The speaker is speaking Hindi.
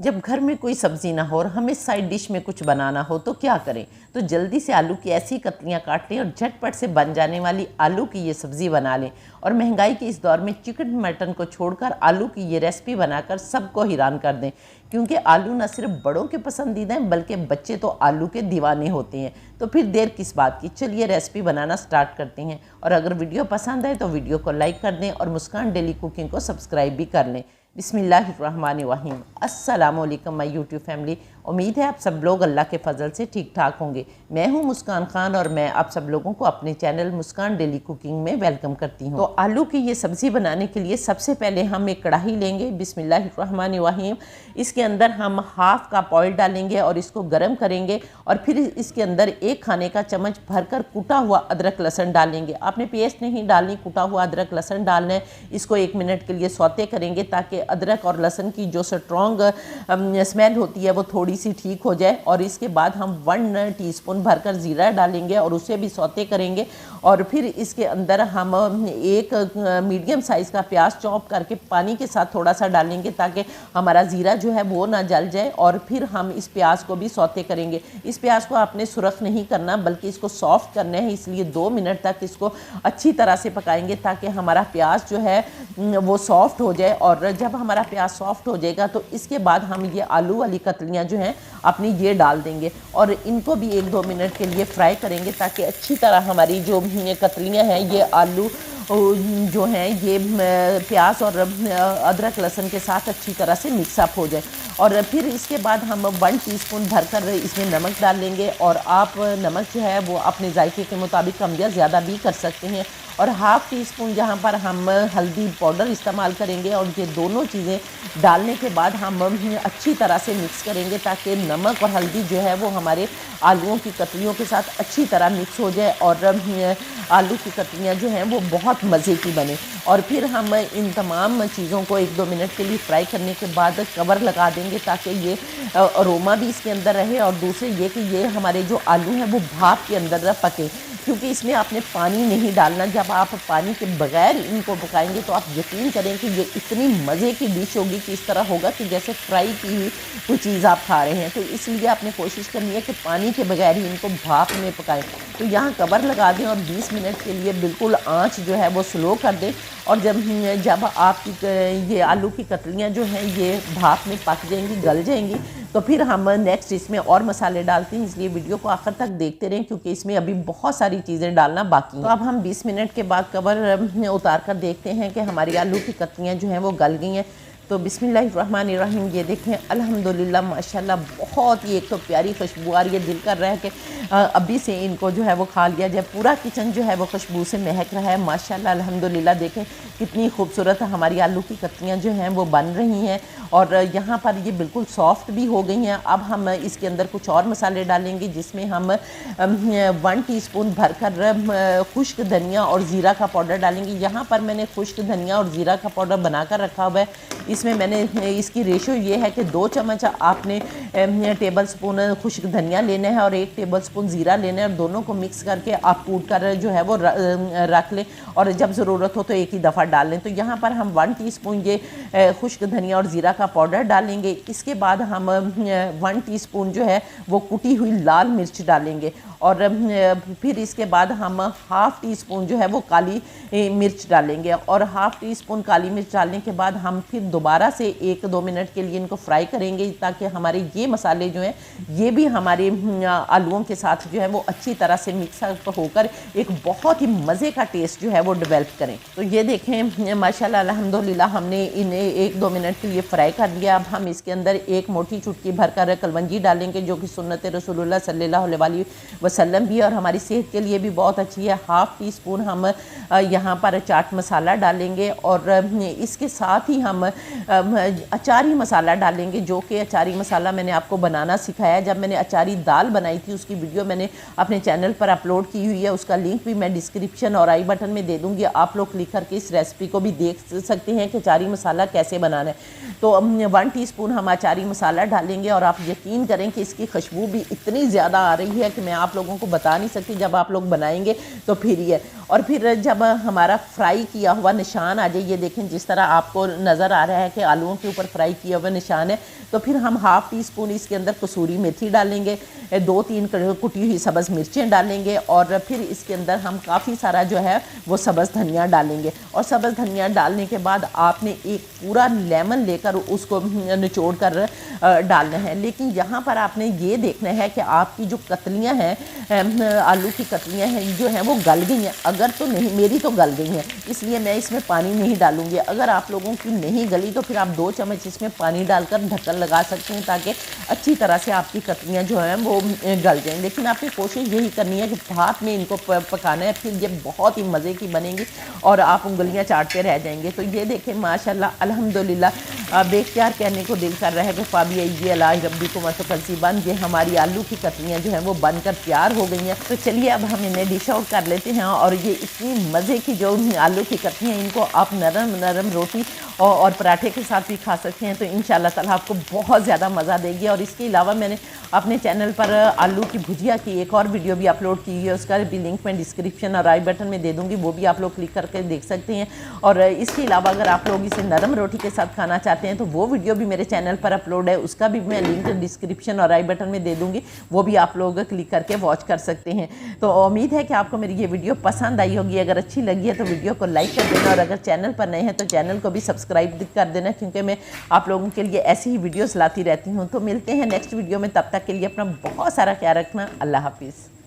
जब घर में कोई सब्ज़ी ना हो और हमें साइड डिश में कुछ बनाना हो तो क्या करें। तो जल्दी से आलू की ऐसी कतलियाँ काट लें और झटपट से बन जाने वाली आलू की ये सब्ज़ी बना लें। और महंगाई के इस दौर में चिकन मटन को छोड़कर आलू की ये रेसिपी बनाकर सबको हैरान कर दें, क्योंकि आलू न सिर्फ बड़ों के पसंदीदा हैं बल्कि बच्चे तो आलू के दीवाने होते हैं। तो फिर देर किस बात की, चलिए रेसिपी बनाना स्टार्ट करते हैं। और अगर वीडियो पसंद आए तो वीडियो को लाइक कर दें और मुस्कान डेली कुकिंग को सब्सक्राइब भी कर लें। बिस्मिल्लाहिर्रहमानिर्रहीम। अस्सलाम वालेकुम माय यूट्यूब फैमिली। उम्मीद है आप सब लोग अल्लाह के फजल से ठीक ठाक होंगे। मैं हूं मुस्कान खान और मैं आप सब लोगों को अपने चैनल मुस्कान डेली कुकिंग में वेलकम करती हूं। तो आलू की ये सब्ज़ी बनाने के लिए सबसे पहले हम एक कढ़ाई लेंगे। बिस्मिल्लाहिर्रहमानिर्रहीम। इसके अंदर हम हाफ कप ऑयल डालेंगे और इसको गर्म करेंगे और फिर इसके अंदर एक खाने का चम्मच भरकर कुटा हुआ अदरक लहसुन डालेंगे। आपने पेस्ट नहीं डालनी, कुटा हुआ अदरक लहसुन डालना है। इसको 1 मिनट के लिए सौते करेंगे ताकि अदरक और लहसुन की जो स्ट्रॉन्ग स्मेल होती है वो थोड़ी सी ठीक हो जाए। और इसके बाद हम 1 टीस्पून भरकर ज़ीरा डालेंगे और उसे भी सौते करेंगे। और फिर इसके अंदर हम एक मीडियम साइज़ का प्याज चॉप करके पानी के साथ थोड़ा सा डालेंगे ताकि हमारा ज़ीरा जो है वो ना जल जाए। और फिर हम इस प्याज को भी सौते करेंगे। इस प्याज को आपने सुरख नहीं करना बल्कि इसको सॉफ्ट करना है, इसलिए 2 मिनट तक इसको अच्छी तरह से पकाएंगे ताकि हमारा प्याज जो है वो सॉफ्ट हो जाए। और जब हमारा प्याज सॉफ्ट हो जाएगा तो इसके बाद हम ये आलू वाली कतलियाँ जो हैं अपनी ये डाल देंगे और इनको भी 1-2 मिनट के लिए फ्राई करेंगे ताकि अच्छी तरह हमारी जो कतलियाँ हैं ये आलू जो हैं ये प्याज और अदरक लहसुन के साथ अच्छी तरह से मिक्सअप हो जाए। और फिर इसके बाद हम 1 टीस्पून भरकर इसमें नमक डाल लेंगे और आप नमक जो है वो अपने जायके के मुताबिक कम या ज़्यादा भी कर सकते हैं। और हाफ़ टीस्पून जहाँ पर हम हल्दी पाउडर इस्तेमाल करेंगे। और ये दोनों चीज़ें डालने के बाद हम अच्छी तरह से मिक्स करेंगे ताकि नमक और हल्दी जो है वो हमारे आलूओं की कतलियों के साथ अच्छी तरह मिक्स हो जाए और आलू की कतलियाँ जो हैं वो बहुत मज़े की बने। और फिर हम इन तमाम चीज़ों को 1-2 मिनट के लिए फ्राई करने के बाद कवर लगा देंगे ताकि ये अरोमा भी इसके अंदर रहे। और दूसरे ये कि ये हमारे जो आलू हैं वो भाप के अंदर पके, क्योंकि इसमें आपने पानी नहीं डालना। जब आप पानी के बगैर इनको पकाएंगे तो आप यकीन करें कि ये इतनी मज़े की डिश होगी कि इस तरह होगा कि जैसे फ्राई की हुई कोई चीज़ आप खा रहे हैं। तो इसलिए आपने कोशिश करनी है कि पानी के बगैर ही इनको भाप में पकाएं। तो यहाँ कवर लगा दें और 20 मिनट के लिए बिल्कुल आँच जो है वो स्लो कर दें। और जब आपकी ये आलू की कतलियाँ जो हैं ये भाप में पक जाएंगी, गल जाएंगी, तो फिर हम नेक्स्ट इसमें और मसाले डालते हैं। इसलिए वीडियो को आखिर तक देखते रहें क्योंकि इसमें अभी बहुत सारी चीज़ें डालना बाकी हैं। तो अब हम 20 मिनट के बाद कवर उतार कर देखते हैं कि हमारी आलू की कतलियाँ जो हैं वो गल गई हैं। तो बिस्मिल्लाहिर्रहमानिर्रहीम। ये देखें अल्हम्दुलिल्लाह माशाल्लाह बहुत ही एक तो प्यारी खुशबू आ रही है। दिल कर रहा है कि अभी से इनको जो है वो खा लिया जाए। पूरा किचन जो है वो खुशबू से महक रहा है माशाल्लाह अल्हम्दुलिल्लाह। देखें कितनी खूबसूरत हमारी आलू की कतलियाँ जो हैं वो बन रही हैं और यहाँ पर ये बिल्कुल सॉफ्ट भी हो गई हैं। अब हम इसके अंदर कुछ और मसाले डालेंगे जिसमें हम 1 टीस्पून भरकर खुश्क धनिया और ज़ीरा का पाउडर डालेंगे। यहाँ पर मैंने खुश्क धनिया और ज़ीरा का पाउडर बनाकर रखा हुआ है। इसमें मैंने इसकी रेशो ये है कि 2 चम्मच आपने टेबल स्पून खुश्क धनिया लेना है और 1 टेबल स्पून ज़ीरा लेना है और दोनों को मिक्स करके आप कूट कर जो है वो रख लें और जब ज़रूरत हो तो एक ही दफ़ा डाल लें। तो यहाँ पर हम 1 टीस्पून ये खुश्क धनिया और ज़ीरा का पाउडर डालेंगे। इसके बाद हम 1 टीस्पून जो है वो कुटी हुई लाल मिर्च डालेंगे और फिर इसके बाद हम हाफ़ टीस्पून जो है वो काली मिर्च डालेंगे। और हाफ़ टीस्पून काली मिर्च डालने के बाद हम फिर दोबारा से 1-2 मिनट के लिए इनको फ्राई करेंगे ताकि हमारे ये मसाले जो हैं ये भी हमारे आलूओं के साथ जो है वो अच्छी तरह से मिक्सअप होकर एक बहुत ही मज़े का टेस्ट जो है वो डेवलप करें। तो ये देखें माशाल्लाह अल्हम्दुलिल्लाह हमने इन्हें 1-2 मिनट के लिए फ्राई कर लिया। अब हम इसके अंदर 1 मोटी चुटकी भरकर कलवंजी डालेंगे जो कि सुन्नत रसूलुल्लाह सल्लल्लाहु अलैहि वसल्लम भी और हमारी सेहत के लिए भी बहुत अच्छी है। हाफ़ टीस्पून हम यहाँ पर चाट मसाला डालेंगे और इसके साथ ही हम अचारी मसाला डालेंगे जो कि अचारी मसाला मैंने आपको बनाना सिखाया। जब मैंने अचारी दाल बनाई थी उसकी वीडियो मैंने अपने चैनल पर अपलोड की हुई है, उसका लिंक भी मैं डिस्क्रिप्शन और आई बटन में दे दूँगी। आप लोग क्लिक करके इस रेसिपी को भी देख सकते हैं कि अचारी मसाला कैसे बनाना है। तो 1 टीस्पून हम अचारी मसाला डालेंगे और आप यकीन करें कि इसकी खुशबू भी इतनी ज़्यादा आ रही है कि मैं आप लोगों को बता नहीं सकती। जब आप लोग बनाएंगे तो फिर ये और फिर जब हमारा फ्राई किया हुआ निशान आ जाए, ये देखें जिस तरह आपको नज़र आ रहा है कि आलूओं के ऊपर फ्राई किया हुआ निशान है। तो फिर हम हाफ़ टी स्पून इसके अंदर कसूरी मेथी डालेंगे, 2-3 कुटी हुई सब्ज़ मिर्चें डालेंगे और फिर इसके अंदर हम काफ़ी सारा जो है वो सब्ज़ धनिया डालेंगे। और सब्ज़ धनिया डालने के बाद आपने एक पूरा लेमन लेकर उसको निचोड़ कर डालना है। लेकिन यहाँ पर आपने ये देखना है कि आपकी जो कतलियाँ हैं, आलू की कतलियाँ हैं जो हैं वो गल गई हैं। अगर तो नहीं, मेरी तो गल गई हैं, इसलिए मैं इसमें पानी नहीं डालूँगी। अगर आप लोगों की नहीं गली तो फिर आप 2 चम्मच इसमें पानी डालकर ढक्कन लगा सकते हैं ताकि अच्छी तरह से आपकी कतलियाँ जो हैं वो गल जाएँ। लेकिन आपकी कोशिश यही करनी है कि भाप में इनको पकाना है, फिर ये बहुत ही मज़े की बनेंगी और आप उंगलियाँ चाटते रह जाएंगे। तो ये देखें माशाल्लाह अल्हम्दुलिल्लाह, बेख्तियार कहने को दिल कर रहा है कि फ़ाबी अल्लाह रब्बी को मतकलसीबान, ये हमारी आलू की कतलियाँ जो हैं वो बनकर तैयार हो गई हैं। तो चलिए अब हम इन्हें डिश आउट कर लेते हैं। और ये इतनी मज़े की जो आलू की कतलियाँ, इनको आप नरम नरम रोटी और पराठे के साथ भी खा सकते हैं। तो इंशाल्लाह ताला आपको बहुत ज़्यादा मज़ा देगी। और इसके अलावा मैंने अपने चैनल पर आलू की भुजिया की एक और वीडियो भी अपलोड की है, उसका भी लिंक मैं डिस्क्रिप्शन और आई बटन में दे दूँगी, वो भी आप लोग क्लिक करके देख सकते हैं। और इसके अलावा अगर आप लोग इसे नरम रोटी के साथ खाना चाहते हैं तो वो वीडियो भी मेरे चैनल पर अपलोड है, उसका भी मैं लिंक डिस्क्रिप्शन और आई बटन में दे दूँगी, वो भी आप लोग क्लिक करके वॉच कर सकते हैं। तो उम्मीद है कि आपको मेरी ये वीडियो पसंद आई होगी। अगर अच्छी लगी है तो वीडियो को लाइक कर देना और अगर चैनल पर नए हैं तो चैनल को भी सब्सक्राइब कर देना, क्योंकि मैं आप लोगों के लिए ऐसी ही वीडियोस लाती रहती हूँ। तो मिलते हैं नेक्स्ट वीडियो में, तब तक के लिए अपना बहुत सारा ख्याल रखना। अल्लाह हाफिज़।